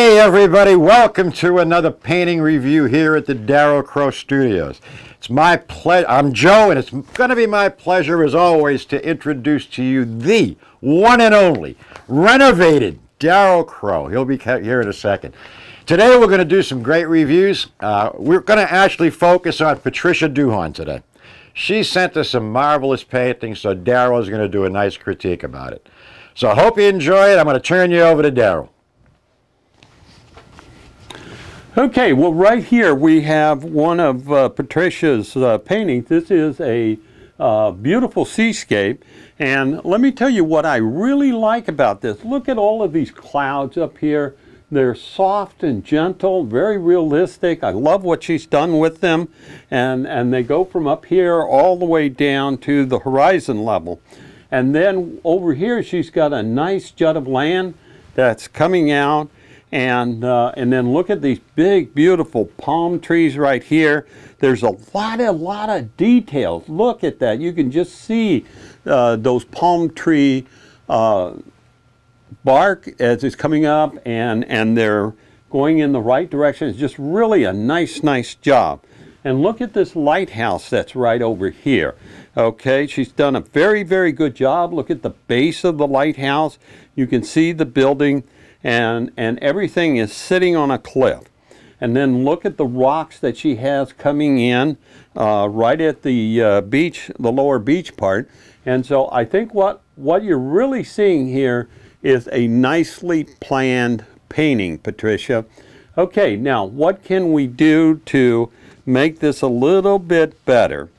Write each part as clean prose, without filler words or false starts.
Hey everybody, welcome to another painting review here at the Darrell Crow Studios. It's my pleasure, I'm Joe, and it's going to be my pleasure as always to introduce to you the one and only renovated Darrell Crow. He'll be here in a second. Today we're going to do some great reviews. We're going to actually focus on Patricia Duhon today. She sent us some marvelous paintings, so Darrell's going to do a nice critique about it. So I hope you enjoy it. I'm going to turn you over to Darrell. Okay, well right here we have one of Patricia's paintings. This is a beautiful seascape, and let me tell you what I really like about this. Look at all of these clouds up here. They're soft and gentle, very realistic. I love what she's done with them, and they go from up here all the way down to the horizon level. And then over here she's got a nice jut of land that's coming out. And then look at these big, beautiful palm trees right here. There's a lot of details. Look at that. You can just see those palm tree bark as it's coming up, and they're going in the right direction. It's just really a nice job. And look at this lighthouse that's right over here. Okay, she's done a very good job. Look at the base of the lighthouse. You can see the building. And everything is sitting on a cliff. And then look at the rocks that she has coming in right at the beach, the lower beach part. And so I think what you're really seeing here is a nicely planned painting, Patricia. Okay, now what can we do to make this a little bit better?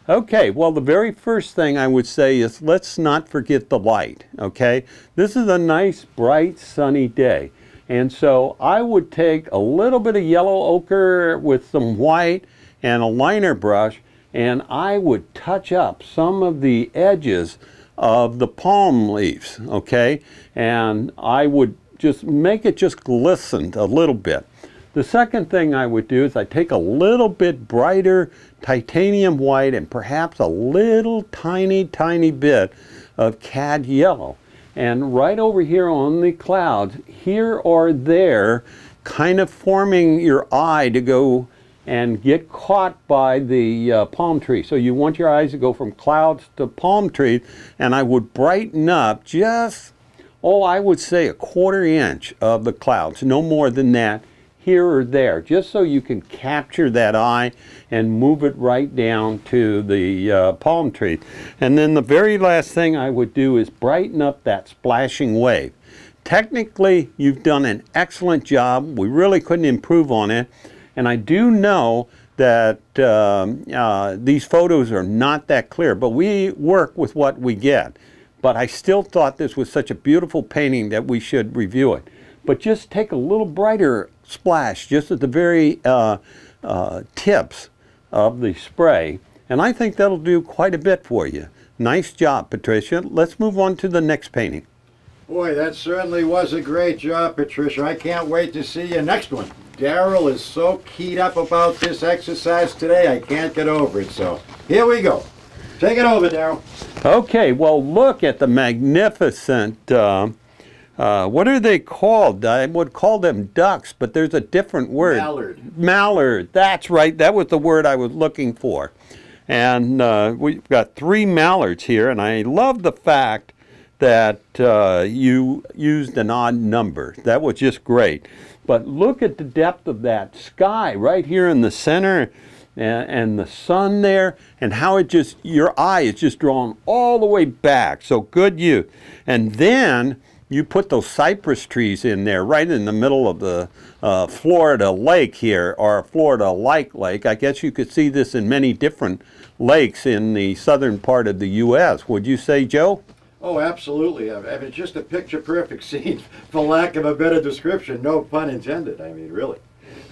Okay, well the very first thing I would say is let's not forget the light, okay? This is a nice, bright, sunny day. And so I would take a little bit of yellow ochre with some white and a liner brush, and I would touch up some of the edges of the palm leaves, okay? And I would just make it just glisten a little bit. The second thing I would do is I take a little bit brighter titanium white and perhaps a little tiny bit of cad yellow. And right over here on the clouds, here or there, kind of forming your eye to go and get caught by the palm tree. So you want your eyes to go from clouds to palm trees, and I would brighten up just, I would say 1/4 inch of the clouds, no more than that, here or there, just so you can capture that eye and move it right down to the palm tree. And then the very last thing I would do is brighten up that splashing wave. Technically, you've done an excellent job. We really couldn't improve on it. And I do know that these photos are not that clear, but we work with what we get. But I still thought this was such a beautiful painting that we should review it. But just take a little brighter splash just at the very tips of the spray, and I think that'll do quite a bit for you. Nice job, Patricia. Let's move on to the next painting. Boy, that certainly was a great job, Patricia. I can't wait to see your next one. Darrell is so keyed up about this exercise today, I can't get over it. So here we go. Take it over, Darrell. Okay, well look at the magnificent what are they called? I would call them ducks, but there's a different word. Mallard. Mallard, that's right. That was the word I was looking for. And we've got 3 mallards here, and I love the fact that you used an odd number. That was just great. But look at the depth of that sky right here in the center, and the sun there, and how it just, your eye is just drawn all the way back. So good use. And then you put those cypress trees in there right in the middle of the Florida lake here, or Florida-like lake. I guess you could see this in many different lakes in the southern part of the U.S. Would you say, Joe? Oh, absolutely. I mean, it's just a picture-perfect scene, for lack of a better description. No pun intended. I mean, really.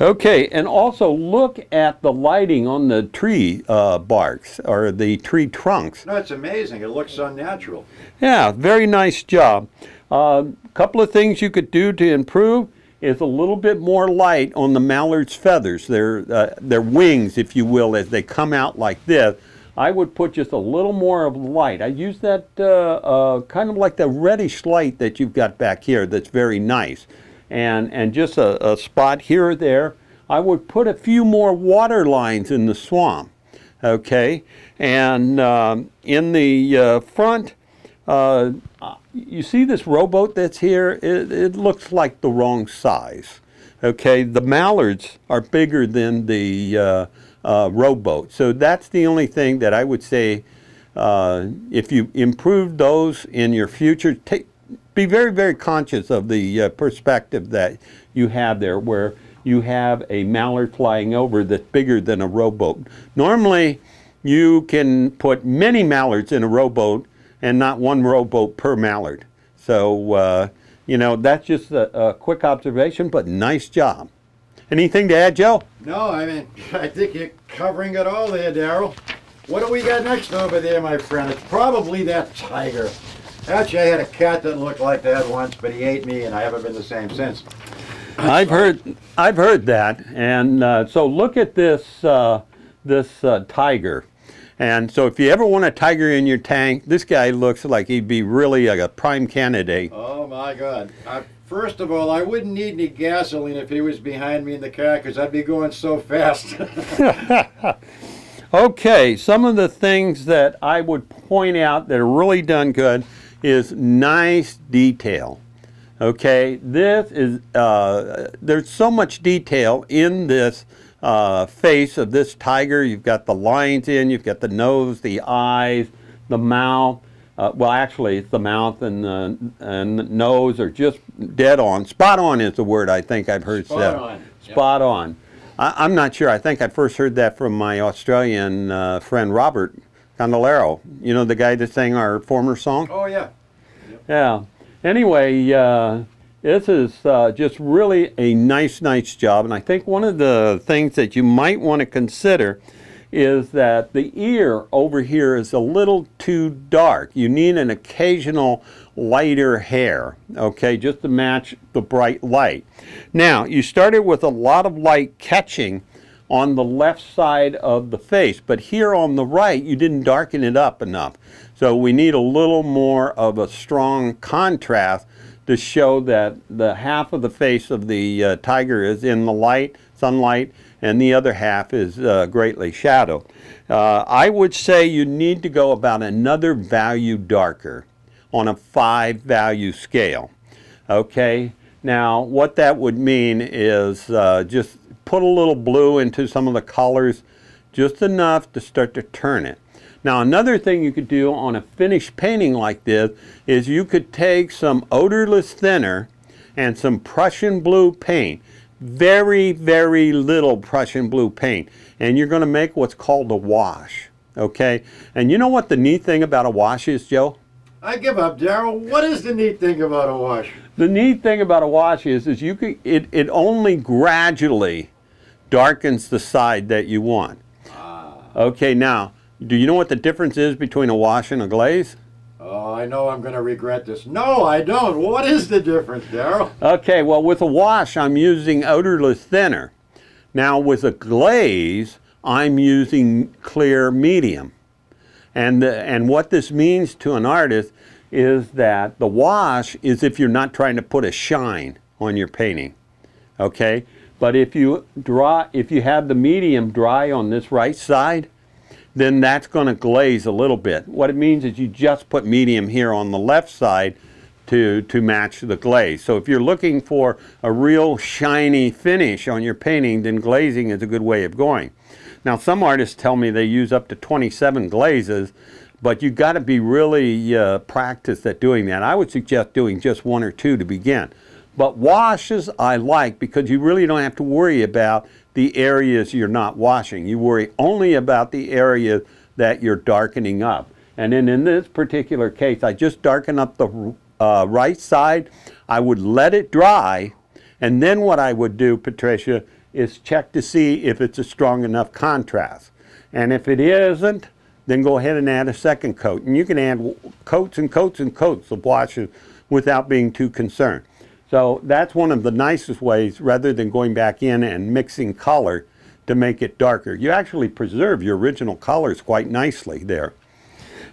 Okay, and also look at the lighting on the tree barks, or the tree trunks. No, it's amazing. It looks so natural. Yeah, very nice job. Couple of things you could do to improve is a little bit more light on the mallard's feathers, their wings, if you will, as they come out like this. I would put just a little more of light. I use that kind of like the reddish light that you've got back here that's very nice. and just a spot here or there. I would put a few more water lines in the swamp, okay? And in the front, you see this rowboat that's here? It looks like the wrong size, okay? The mallards are bigger than the rowboat. So that's the only thing that I would say, if you improve those in your future, be very, very conscious of the perspective that you have there, where you have a mallard flying over that's bigger than a rowboat. Normally, you can put many mallards in a rowboat and not one rowboat per mallard. So, you know, that's just a quick observation, but nice job. Anything to add, Joe? No, I mean, I think you're covering it all there, Darrell. What do we got next over there, my friend? It's probably that tiger. Actually, I had a cat that looked like that once, but he ate me, and I haven't been the same since. I've heard that, and so look at this tiger. And so if you ever want a tiger in your tank, this guy looks like he'd be really a prime candidate. Oh my God. First of all, I wouldn't need any gasoline if he was behind me in the car, because I'd be going so fast. Okay, some of the things that I would point out that are really done good is nice detail. Okay, this is, there's so much detail in this face of this tiger. You've got the lines in, you've got the nose, the eyes, the mouth. Well, actually, it's the mouth and the nose are just dead on. Spot on is the word I think I've heard said. Spot on. Spot on. I'm not sure. I think I first heard that from my Australian friend Robert Candelero. You know, the guy that sang our former song? Oh, yeah. Yeah. Anyway, this is just really a nice job. And I think one of the things that you might want to consider is that the ear over here is a little too dark. You need an occasional lighter hair, okay, just to match the bright light. Now, you started with a lot of light catching on the left side of the face, but here on the right, you didn't darken it up enough. So we need a little more of a strong contrast to show that the half of the face of the tiger is in the light, sunlight, and the other half is greatly shadowed. I would say you need to go about another value darker on a 5-value scale. Okay, now what that would mean is just put a little blue into some of the colors, just enough to start to turn it. Now another thing you could do on a finished painting like this is you could take some odorless thinner and some Prussian blue paint. Very, very little Prussian blue paint, and you're going to make what's called a wash, okay? And you know what the neat thing about a wash is, Joe? I give up, Darrell. What is the neat thing about a wash? The neat thing about a wash is you can, it only gradually darkens the side that you want. Okay, now, do you know what the difference is between a wash and a glaze? Oh, I know I'm going to regret this. No, I don't. What is the difference, Darrell? Okay, well, with a wash, I'm using odorless thinner. Now, with a glaze, I'm using clear medium. And what this means to an artist is that the wash is if you're not trying to put a shine on your painting, okay? But if you have the medium dry on this right side, then that's going to glaze a little bit. What it means is you just put medium here on the left side to match the glaze. So if you're looking for a real shiny finish on your painting, then glazing is a good way of going. Now some artists tell me they use up to 27 glazes, but you've got to be really practiced at doing that. I would suggest doing just 1 or 2 to begin. But washes I like because you really don't have to worry about the areas you're not washing. You worry only about the areas that you're darkening up. And then in this particular case, I just darken up the right side. I would let it dry, and then what I would do, Patricia, is check to see if it's a strong enough contrast. And if it isn't, then go ahead and add a second coat. And you can add coats and coats and coats of washes without being too concerned. So that's one of the nicest ways, rather than going back in and mixing color to make it darker. You actually preserve your original colors quite nicely there.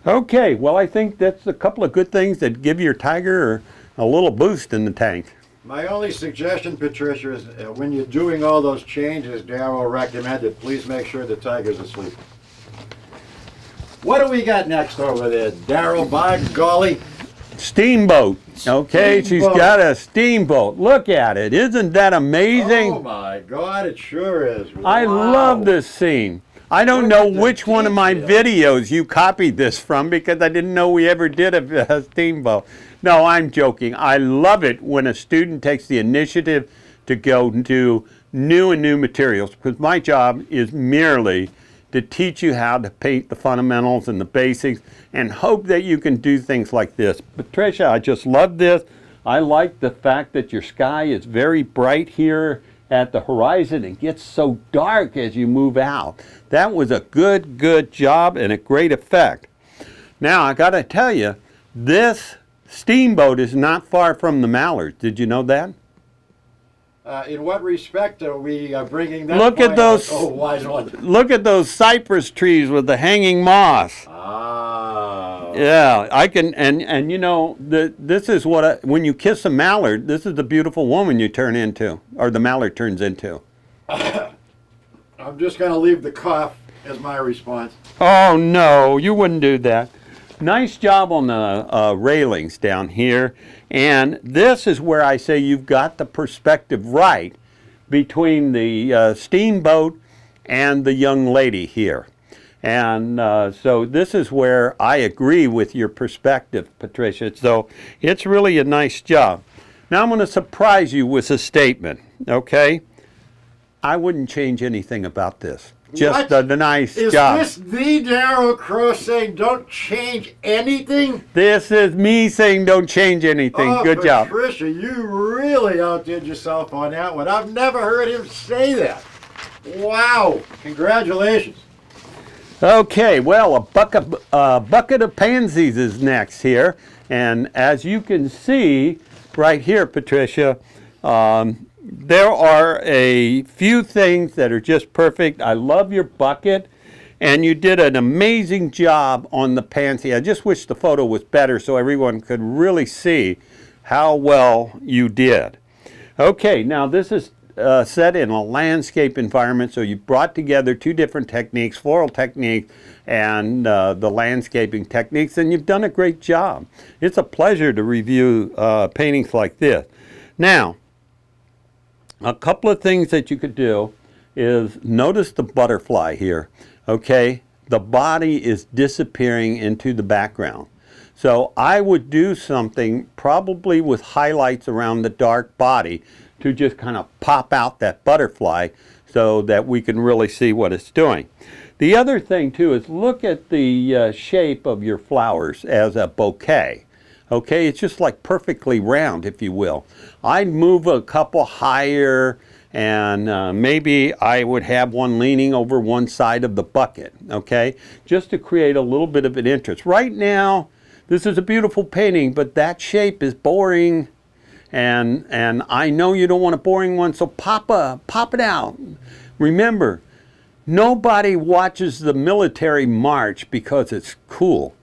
Okay, well, I think that's a couple of good things that give your tiger a little boost in the tank. My only suggestion, Patricia, is when you're doing all those changes Darrell recommended, please make sure the tiger's asleep. What do we got next over there, Darrell? By golly. Steamboat. Okay, she's got a steamboat. Look at it. Isn't that amazing? Oh my God, it sure is. Wow. I love this scene. I don't know which one of my videos you copied this from because I didn't know we ever did a steamboat. No, I'm joking. I love it when a student takes the initiative to go do new and new materials, because my job is merely to teach you how to paint the fundamentals and the basics and hope that you can do things like this. Patricia, I just love this. I like the fact that your sky is very bright here at the horizon and gets so dark as you move out. That was a good job and a great effect. Now, I got to tell you, this steamboat is not far from the mallards. Did you know that? In what respect are we bringing that? Look at those. Oh, wise one. Look at those cypress trees with the hanging moss. Ah. Yeah, I can, and you know, this is what when you kiss a mallard, this is the beautiful woman you turn into, or the mallard turns into. I'm just going to leave the cough as my response. Oh no, you wouldn't do that. Nice job on the railings down here. And this is where I say you've got the perspective right between the steamboat and the young lady here. And so this is where I agree with your perspective, Patricia. So it's really a nice job. Now I'm going to surprise you with a statement, okay? I wouldn't change anything about this. Just a nice job. Is this the Darrell Crow saying don't change anything? This is me saying don't change anything. Oh, good job. Patricia, you really outdid yourself on that one. I've never heard him say that. Wow. Congratulations. Okay, well, a bucket of pansies is next here. And as you can see right here, Patricia, there are a few things that are just perfect. I love your bucket, and you did an amazing job on the pansy. I just wish the photo was better so everyone could really see how well you did. Okay, now this is set in a landscape environment, so you brought together two different techniques, floral technique and the landscaping techniques, and you've done a great job. It's a pleasure to review paintings like this. Now, a couple of things that you could do is notice the butterfly here, okay? The body is disappearing into the background. So I would do something probably with highlights around the dark body to just kind of pop out that butterfly so that we can really see what it's doing. The other thing too is look at the shape of your flowers as a bouquet. Okay, it's just like perfectly round, if you will. I'd move a couple higher, and maybe I would have one leaning over one side of the bucket, okay? Just to create a little bit of an interest. Right now, this is a beautiful painting, but that shape is boring, and I know you don't want a boring one, so pop it out. Remember, nobody watches the military march because it's cool.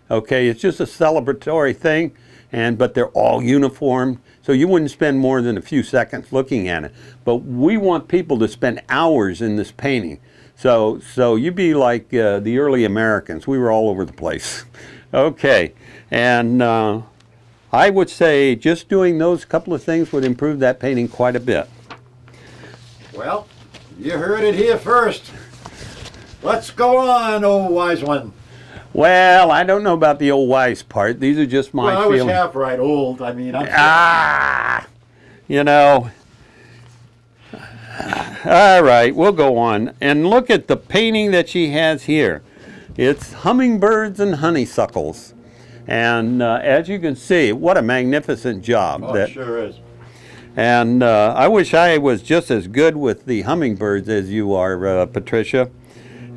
Okay, it's just a celebratory thing, but they're all uniform, so you wouldn't spend more than a few seconds looking at it. But we want people to spend hours in this painting. So you'd be like the early Americans. We were all over the place. Okay, and I would say just doing those couple of things would improve that painting quite a bit. Well, you heard it here first. Let's go on, old wise one. Well, I don't know about the old wise part. These are just my feelings. I was half right, old. I mean, you know. All right, we'll go on. And look at the painting that she has here. It's hummingbirds and honeysuckles. And as you can see, what a magnificent job. Oh, it sure is. And I wish I was just as good with the hummingbirds as you are, Patricia.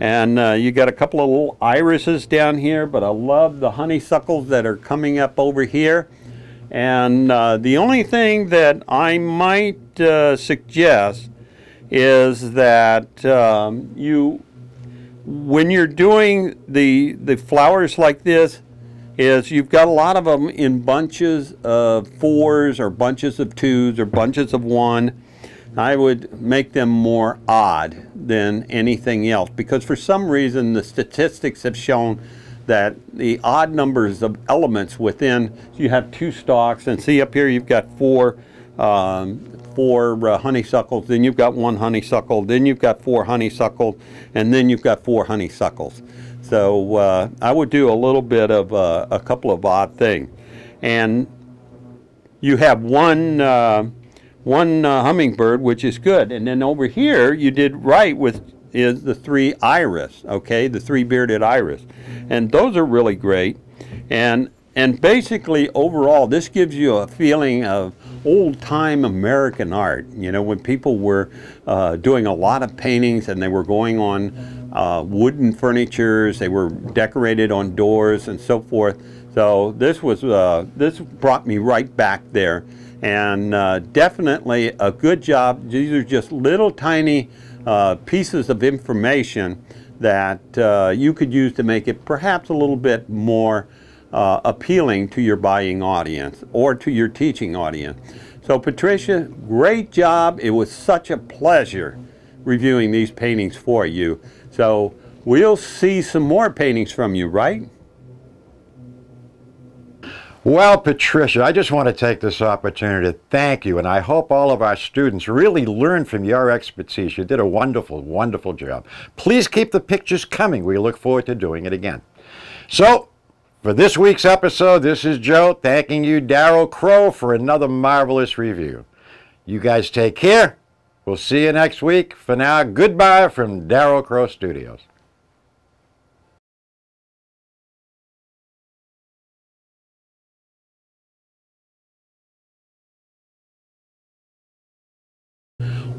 And you got a couple of little irises down here, but I love the honeysuckles that are coming up over here. And the only thing that I might suggest is that when you're doing the flowers like this, is you've got a lot of them in bunches of 4s or bunches of 2s or bunches of 1. I would make them more odd than anything else, because for some reason the statistics have shown that the odd numbers of elements within, you have 2 stalks, and see up here you've got 4 honeysuckles, then you've got 1 honeysuckle, then you've got 4 honeysuckles, and then you've got 4 honeysuckles. So I would do a little bit of a couple of odd things. And you have one hummingbird, which is good. And then over here, you did right with is the 3 iris, okay, the 3 bearded iris. And those are really great. And basically, overall, this gives you a feeling of old-time American art. You know, when people were doing a lot of paintings and they were going on wooden furnitures, they were decorated on doors and so forth. So this was this brought me right back there, and definitely a good job. These are just little tiny pieces of information that you could use to make it perhaps a little bit more appealing to your buying audience or to your teaching audience. So Patricia, great job. It was such a pleasure reviewing these paintings for you. So we'll see some more paintings from you, right? Well, Patricia, I just want to take this opportunity to thank you, and I hope all of our students really learn from your expertise. You did a wonderful, wonderful job. Please keep the pictures coming. We look forward to doing it again. So, for this week's episode, this is Joe thanking you, Darrell Crow, for another marvelous review. You guys take care. We'll see you next week. For now, goodbye from Darrell Crow Studios.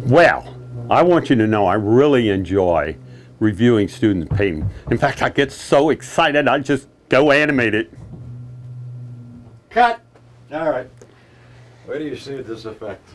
Well, I want you to know I really enjoy reviewing student painting. In fact, I get so excited, I just go animate it. Cut. All right. Where do you see this effect?